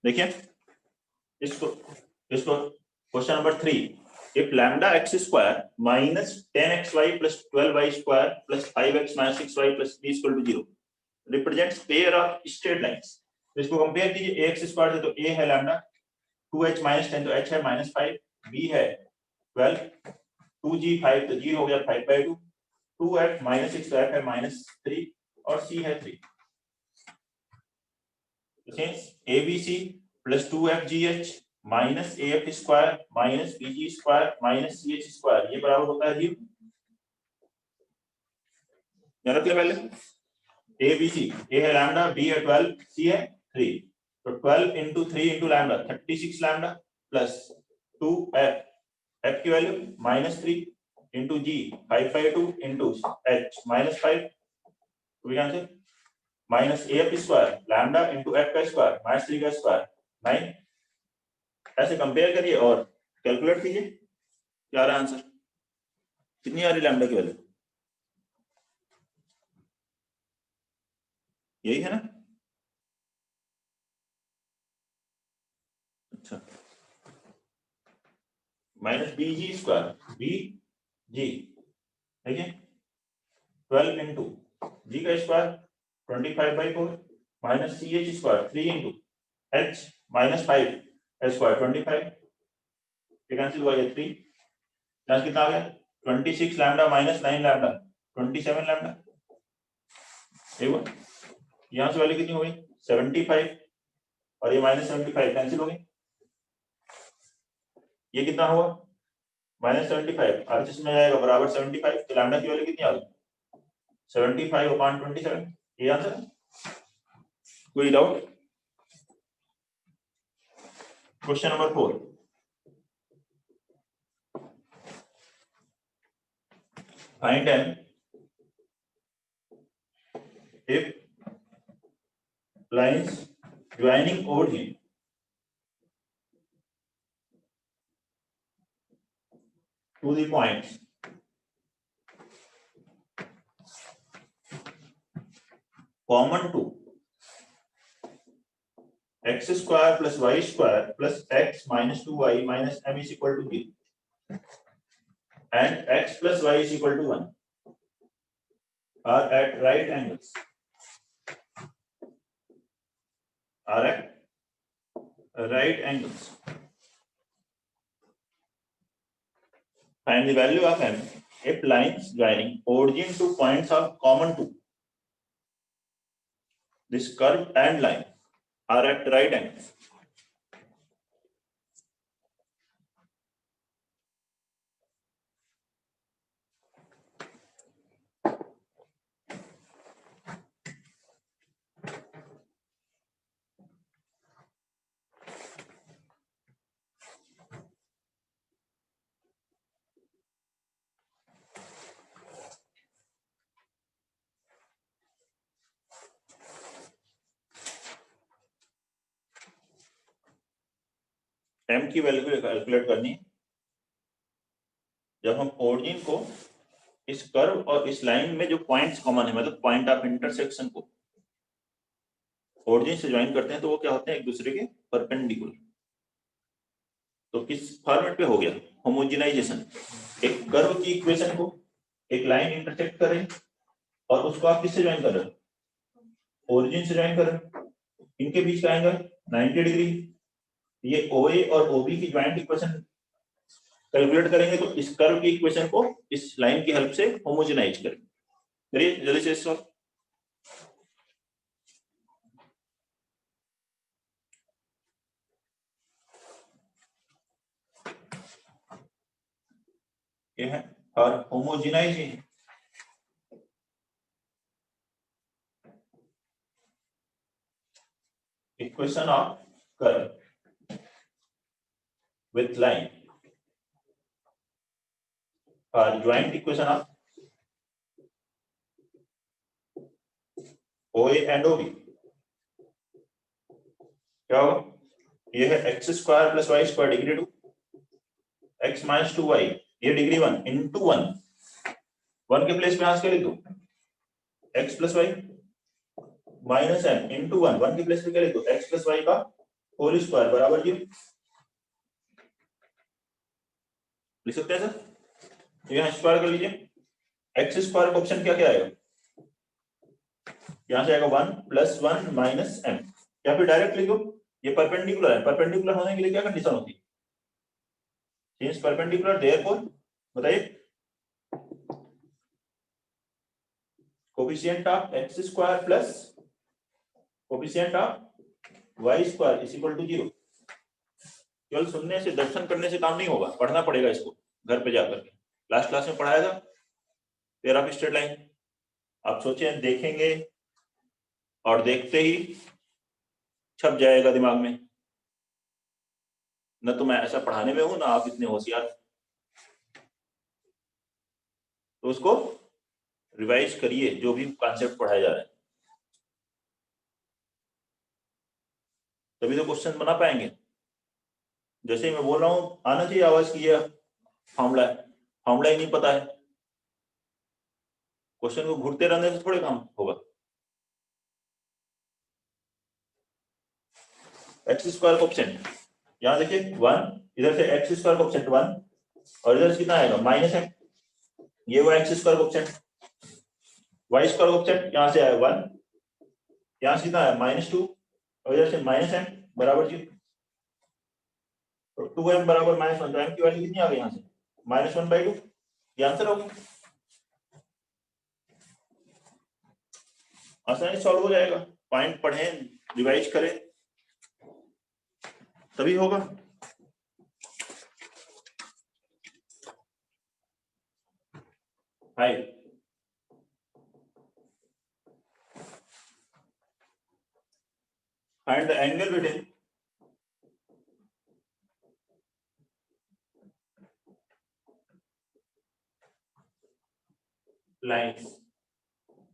देखिए इसको इसको question number 3, if lambda x square minus 10xy plus 12y square plus 5x minus 6y plus 3 equal to 0 represents pair of straight lines। तो इसको compare कीजिए, ax square है तो a है लैम्डा, 2h minus 10 तो h है -5, b है 12, 2g 5 तो g हो गया 5/2, 2f minus 6 तो f है -3 और c है 3। ABC plus 2FGH minus AF square minus BG square minus CH square ये बराबर होता है 0। याद रखिए पहले ABC, A है लैम्डा, B है 12, C है 3, तो 12 into 3 into lambda 36 lambda plus 2F, F की value -3 into G 5/2 into H -5, तो we can say minus AF square lambda into F का स्क्वायर माइनस 3 का स्क्वायर 9। ऐसे कंपेयर करिए और कैलकुलेट कीजिए क्या आ रहा है आंसर, कितनी आ रही लैम्डा की वैल्यू, यही है ना। अच्छा माइनस BG स्क्वायर BG देखिए 12 इंटू G का square 25/4 minus CH square 3 into H minus 5 square 25, cancel हुआ ये 3, यहाँ कितना आ गया 26 लैम्डा माइनस 9 लैम्डा 27 लैम्डा, यहाँ से वैल्यू कितनी हो गई 75 और ये -75 कैंसिल हो गई, ये कितना हुआ -75 RHS में जाएगा बराबर 75, तो लैम्डा की वैल्यू कितनी आ गई 75/27, ये आंसर। कोई doubt. Question number 4, find an if lines joining origin to the points common to x square plus y square plus x minus 2y minus m is equal to 0 and x plus y is equal to 1 are at right angles, are at right angles. Find the value of m if lines joining origin to points are common to this curve and line are at right angles. m की value calculate करनी है जब हम origin को इस curve और इस line में जो पॉइंट्स कॉमन है, मतलब पॉइंट ऑफ इंटरसेक्शन को ओरिजिन से ज्वाइन करते हैं तो वो क्या होते हैं एक दूसरे के परपेंडिकुलर। तो किस फॉर्मेट पे हो गया होमोजेनाइजेशन, एक कर्व की इक्वेशन को एक लाइन इंटरसेक्ट कर रही और उसको आप किससे ज्वाइन कर रहे हो ओरिजिन से ज्वाइन कर रहे हो, इनके बीच का एंगल 90 डिग्री, ये OA और OB की ज्वाइंट इक्वेशन कैलकुलेट करेंगे तो इस कर्व की इक्वेशन को इस लाइन की हेल्प से होमोजेनाइज करेंगे। करिए जल्दी से सॉल्व। ये है और homogenization equation of curve with line or joint equation of OA and OB क्या होगा, ये है x square plus y square degree 2 x minus 2y ये डिग्री 1 इंटू 1 के प्लेस पे यहाँ से लिख दो x plus y minus m into 1 के प्लेस पे क्या लिख दो x प्लस वाई का होल स्क्वायर बराबर जी लिख सकते हैं सर। तो यहाँ स्क्वायर कर लीजिए, एक्स स्क्वायर का ऑप्शन क्या क्या आएगा, यहाँ से आएगा 1 + 1 - m, या फिर डायरेक्ट लिखो, ये परपेंडिकुलर है, परपेंडिकुलर होने के लिए क्या कंडीशन होती है, सिंस परपेंडिकुलर देयरफॉर, बताइए, coefficient of x square plus coefficient of y square is equal to 0। केवल सुनने से दर्शन करने से काम नहीं होगा, पढ़ना पड़ेगा इसको घर पे जाकर के। लास्ट क्लास में पढ़ाया था पेयर ऑफ स्ट्रेट लाइन, आप सोचे देखेंगे और देखते ही छप जाएगा दिमाग में, न तो मैं ऐसा पढ़ाने में हूं ना आप इतने होशियार, तो उसको रिवाइज करिए जो भी कॉन्सेप्ट पढ़ाया जा रहा है, तभी तो क्वेश्चन बना पाएंगे। जैसे ही मैं बोल रहा हूं आना चाहिए आवाज की ये फॉर्मूला है, फॉर्मूला ही नहीं पता है, क्वेश्चन को घूरते रहने से थोड़े काम होगा। एक्स स्क्वायर कोएफिशिएंट यहाँ देखिए 1, इधर से एक्स स्क्वायर कोएफिशिएंट 1 और इधर से कितना आएगा -m, ये वो x square coefficient, y square coefficient यहाँ से आया 1, यहाँ से कितना आया -2 और इधर से -m बराबर 0, तो 2m बराबर -1, तो m की वैल्यू कितनी आ गई यहाँ से -1/2, ये आंसर होगा, आसानी सॉल्व हो जाएगा। पॉइंट पढ़ें, रिवाइज करें, तभी होगा। Five, find the angle between lines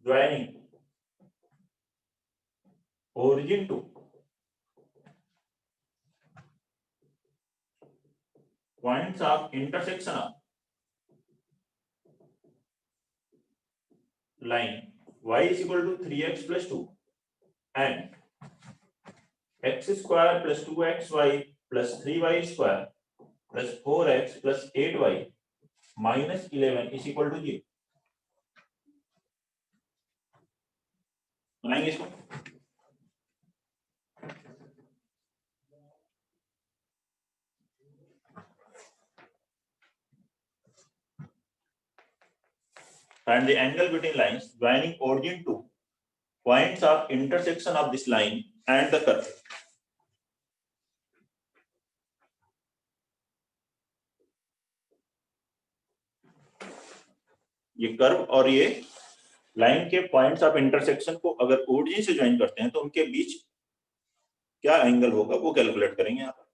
joining origin to points of intersection of line y is equal to 3x plus 2 and x square plus 2xy plus 3y square plus 4x plus 8y minus 11 is equal to 0। बनाएंगे इसको, find the angle between lines joining origin to points of intersection of this line and the curve। ये curve और ये line के points of intersection को अगर origin से join करते हैं तो उनके बीच क्या एंगल होगा वो कैलकुलेट करेंगे यहाँ पर।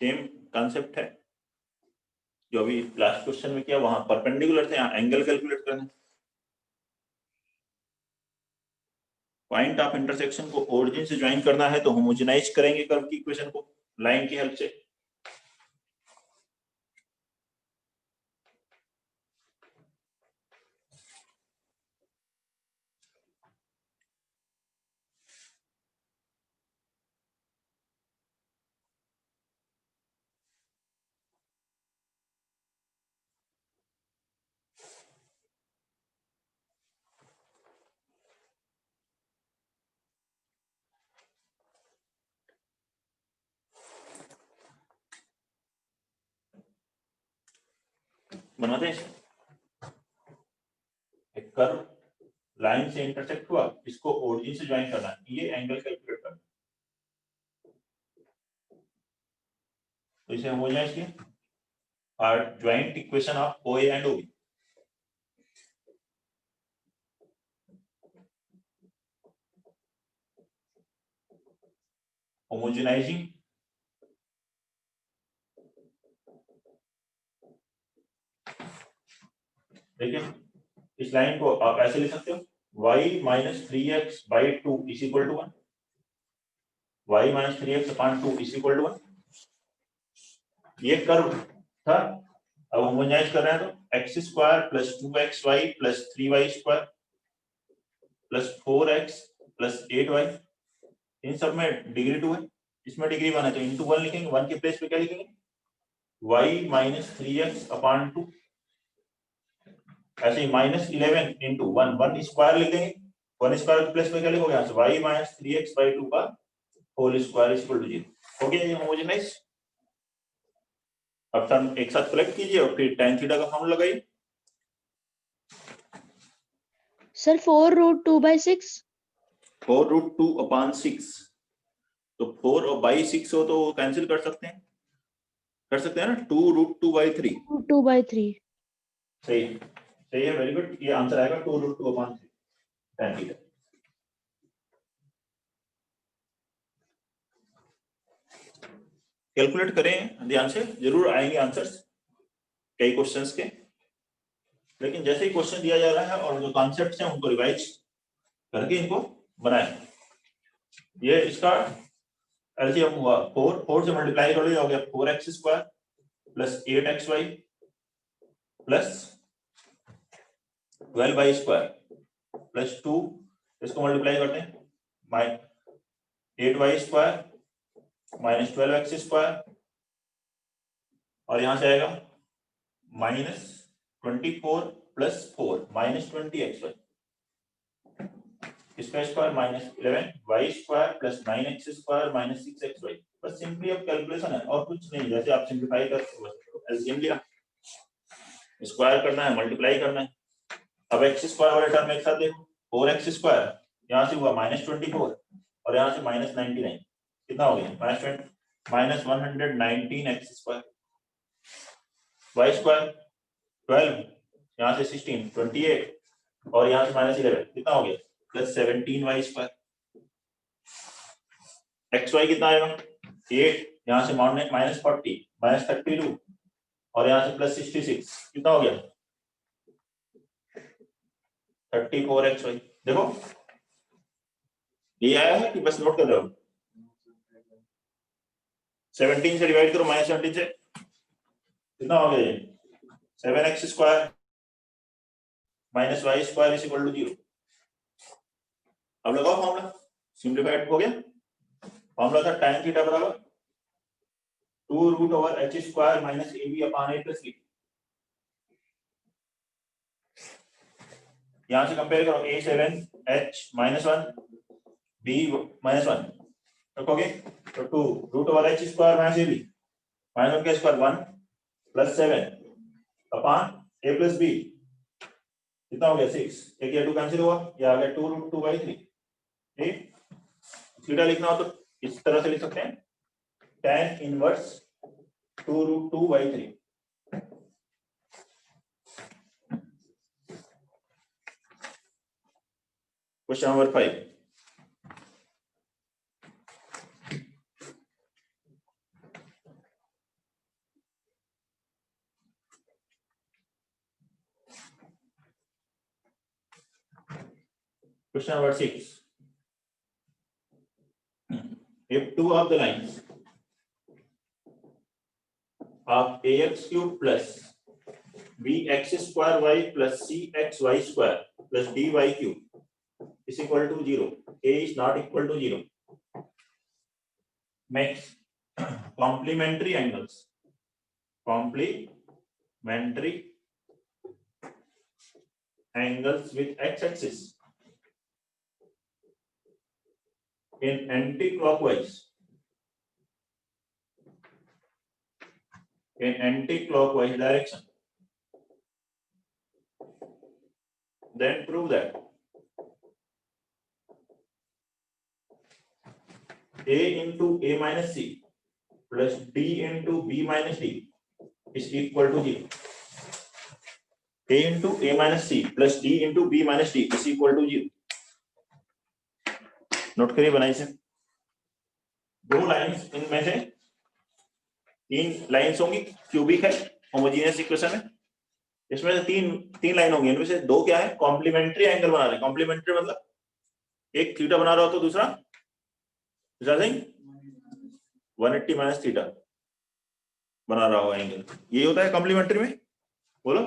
सेम कॉन्सेप्ट है जो अभी लास्ट क्वेश्चन में किया, वहां परपेंडिकुलर थे, यहाँ एंगल कैलकुलेट करना। पॉइंट ऑफ इंटरसेक्शन को ओरिजिन से ज्वाइन करना है तो होमोजेनाइज करेंगे कर्व की इक्वेशन को लाइन की हेल्प से। बनाते हैं एक कर्व लाइन से इंटरसेक्ट हुआ, इसको ओरिजिन से ज्वाइन करना है, ये एंगल कैलकुलेट करना, तो इसे होमोजेनाइज किया और joint equation of OA and OB। Homogenising देखिए इस लाइन को आप ऐसे लिख सकते हो y minus 3x by 2 is equal to 1, y minus 3x upon 2 is equal to 1। ये कर्व था, अब होमोजेनाइज कर रहे हैं तो x square plus 2xy plus 3y square plus 4x plus 8y, इन सब में डिग्री 2 है, इसमें डिग्री 1 है तो इंटू 1 लिखेंगे, 1 के प्लेस पे क्या लिखेंगे y माइनस 3x अपॉन 2, ऐसे ही माइनस 11 इंटू 1, 1 स्क्वायर लिख देंगे, 1 स्क्वायर के प्लेस पे क्या लिखोगे यहाँ से y माइनस 3x बाई 2 का whole square is equal to 0। हो गया ये होमोजेनाइज। अब टर्म एक साथ कलेक्ट कीजिए और फिर tan थीटा का फॉर्मूला लगाइए। सर 4√2/6 4√2 अपॉन 6, तो 4 और बाई 6 हो तो कैंसिल कर सकते हैं ना, 2√2/3 2/3 सही है, वेरी गुड, ये आंसर आएगा 2√2 अपॉन 3 tan थीटा। कैलकुलेट करें ध्यान से, जरूर आएंगे आंसर्स कई क्वेश्चंस के, लेकिन जैसे ही क्वेश्चन दिया जा रहा है और जो कॉन्सेप्ट्स हैं उनको रिवाइज करके इनको बनाएं। ये इसका एलसीएम हुआ 4 से मल्टीप्लाई कर लो, हो गया 4x square plus 8xy plus 12y square plus 2, इसको मल्टीप्लाई करते हैं 8y square minus 12x square, और यहां से आएगा माइनस 24 प्लस 4 माइनस 20xy, इसका square minus 11y square plus 9x square minus 6xy। बस सिंपली अब कैलकुलेशन है और कुछ नहीं, जैसे आप सिंपलीफाई करते हो एलसीएम लिया, स्क्वायर करना है, मल्टीप्लाई करना है। अब x स्क्वायर वाले टर्म एक साथ देखो, 4x स्क्वायर यहां से हुआ माइनस 24 और यहां से माइनस 99, कितना हो गया minus 119x square, y square 12 यहां से 16 28 और यहां से माइनस 11, कितना हो गया प्लस 17y स्क्वायर, xy कितना आएगा 8 यहां से माइनस 40 माइनस 32 और यहां से प्लस 66, कितना हो गया 34xy। देखो ये आया है कि बस नोट कर रहे हो, 17 से डिवाइड करो माइनस 17 से, कितना हो गया ये 7x square minus y square is equal to 0। अब लगाओ फॉर्मूला, सिंप्लीफाइड हो गया, फॉर्मूला था tan थीटा बराबर 2√h square minus ab upon a plus b। यहां से कंपेयर करो a 7 h minus 1 b minus 1 रखोगे तो 2√h square minus ab minus 1 का square 1 plus 7 upon a plus b, कितना हो गया 6, एक या 2 कैंसिल हुआ, ये आ गया 2√2/3। ठीक, थीटा लिखना हो तो इस तरह से लिख सकते हैं tan inverse 2√2/3। Question number 5, question number 6, if two of the lines of ax cube plus bx square y plus cxy square plus dy cube is equal to 0, a is not equal to 0, makes complementary angles with x-axis in anti-clockwise direction, then prove that a into a minus c plus d into b minus d is equal to 0. a into a minus c plus d into b minus d is equal to 0. Note करिए बनाइए से, दो lines, इनमें से 3 lines होंगी, cubic है, homogeneous equation है, इसमें से तीन लाइन होंगी, इनमें से दो क्या है, कॉम्प्लीमेंट्री एंगल बना रहे हैं। कॉम्प्लीमेंट्री मतलब एक थीटा बना रहा हो तो दूसरा 180 माइनस थीटा बना रहा हो एंगल, ये होता है कॉम्प्लीमेंट्री में। बोलो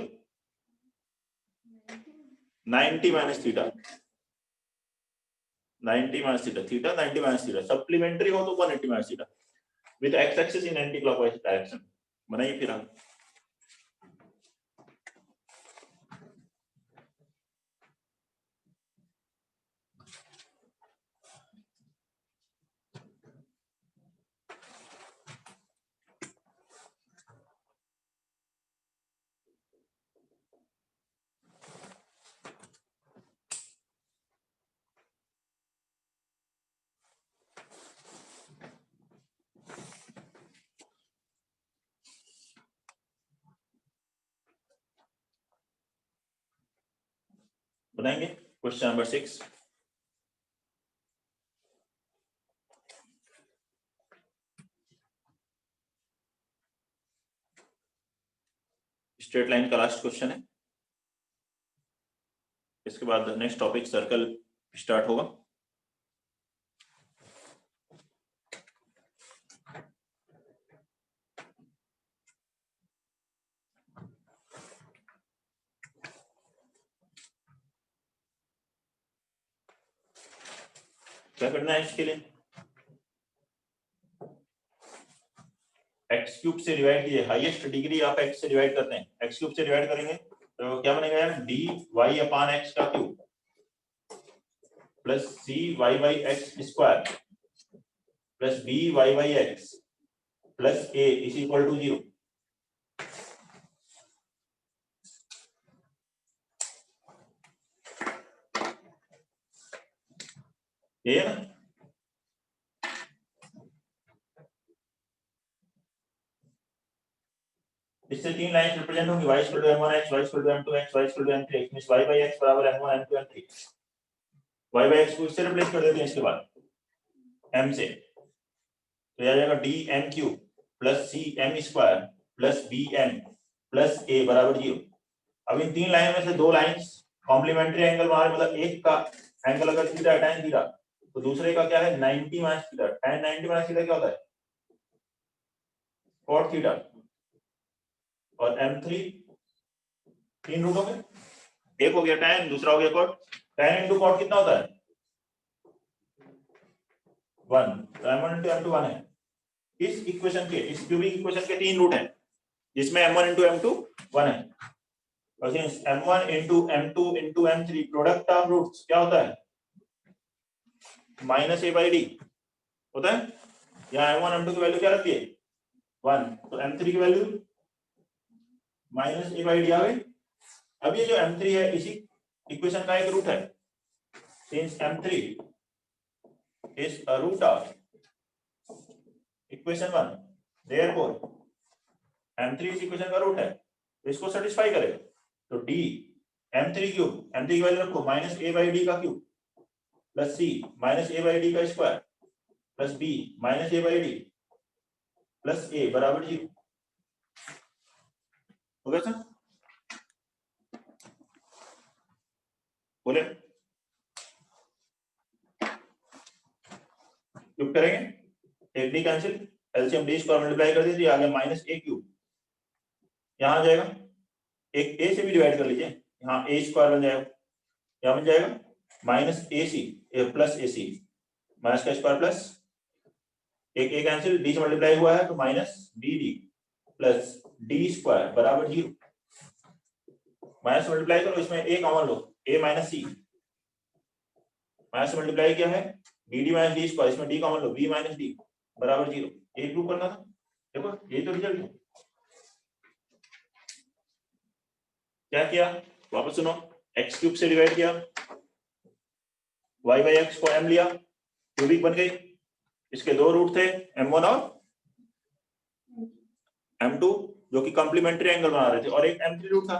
90 minus theta, 90 minus theta, theta 90 minus theta. Supplementary हो तो 180 minus theta with x axis in anti clockwise direction. बनाइए फिर हम बनाएंगे क्वेश्चन नंबर 6। स्ट्रेट लाइन का लास्ट क्वेश्चन है, इसके बाद नेक्स्ट टॉपिक सर्कल स्टार्ट होगा। क्या करना है इसके लिए, एक्स क्यूब से डिवाइड कीजिए, हाईएस्ट डिग्री आप एक्स से डिवाइड करते हैं, एक्स क्यूब से डिवाइड करेंगे तो क्या बनेगा यार, डी वाई अपान एक्स का cube plus c y by x square plus b y by x plus a is equal to 0। ये है ना, इससे तीन लाइन रिप्रेजेंट होंगी, y equal to m1x, y equal to m2x, y equal to m3x, means y by x बराबर m1 m2 m3। y by x को इससे replace कर देते हैं, इसके बाद m से तो आ जाएगा D M cube plus C M square plus B M plus A बराबर 0। अब इन तीन लाइन में से दो लाइंस कॉम्प्लीमेंट्री एंगल बना रहे, मतलब एक का एंगल अगर थीटा tan थीटा तो दूसरे का क्या है 90 minus theta. tan 90 minus theta क्या होता है, cot थीटा। और m3 तीन रूट हो गए, एक हो गया tan, दूसरा हो गया cot। tan इंटू cot कितना होता है 1, तो m1 इंटू m2 1 है। इस इक्वेशन के, इस क्यूबिक इक्वेशन के तीन रूट हैं जिसमें m1 इंटू m2 1 है, और m1 into m2 into m3 product of roots क्या होता है माइनस ए बाई डी होता है। यहाँ m1 m2 की वैल्यू क्या रहती है 1, तो m3 की value minus A by D आ गई। अब ये जो m3 है इसी इक्वेशन का एक रूट है, since m3 is a root of equation 1 therefore m3 इस इक्वेशन का रूट है, तो इसको सेटिस्फाई करेगा। तो d m3 क्यूब, m3 की वैल्यू रखो माइनस ए बाई डी का cube plus C minus A by D का square plus B minus A by D plus A बराबर 0 हो गया सर। बोले क्यूब करेंगे, एक D cancel, LCM D square multiply कर दीजिए, आ गया माइनस ए क्यूब। यहाँ आ जाएगा, एक ए से भी डिवाइड कर लीजिए, यहाँ ए स्क्वायर बन जाएगा, यहाँ बन जाएगा minus a c plus a c, minus का स्क्वायर प्लस एक ए कैंसिल, डी से मल्टीप्लाई हुआ है तो minus b d plus d square बराबर 0। माइनस मल्टीप्लाई करो, इसमें ए कॉमन लो, a minus c, minus multiply किया है b d minus d square, इसमें डी कॉमन लो, बी माइनस डी बराबर 0। ये प्रूव करना था, देखो ये तो रिजल्ट है। क्या किया वापस सुनो, एक्स क्यूब से डिवाइड किया, वाई बाई एक्स को m लिया, क्यूबिक बन गई। इसके दो रूट थे m1 और m2 जो कि कॉम्प्लीमेंट्री एंगल बना रहे थे, और एक m3 रूट था,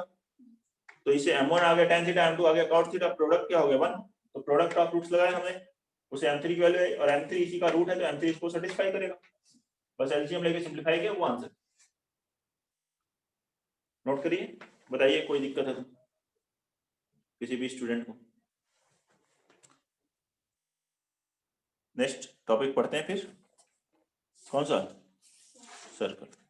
तो इसे m1 आ गया tan थीटा, m2 आ गया cot थीटा, प्रोडक्ट क्या हो गया 1, तो प्रोडक्ट ऑफ रूट्स लगाए हमने, उसे m3 की वैल्यू है और m3 इसी का रूट है तो m3 इसको सेटिस्फाई करेगा, बस एलसीएम लेके सिंपलीफाई किया वो आंसर। नोट करिए बताइए कोई दिक्कत है तो किसी भी स्टूडेंट को। नेक्स्ट टॉपिक पढ़ते हैं फिर, कौन सा? सर्कल।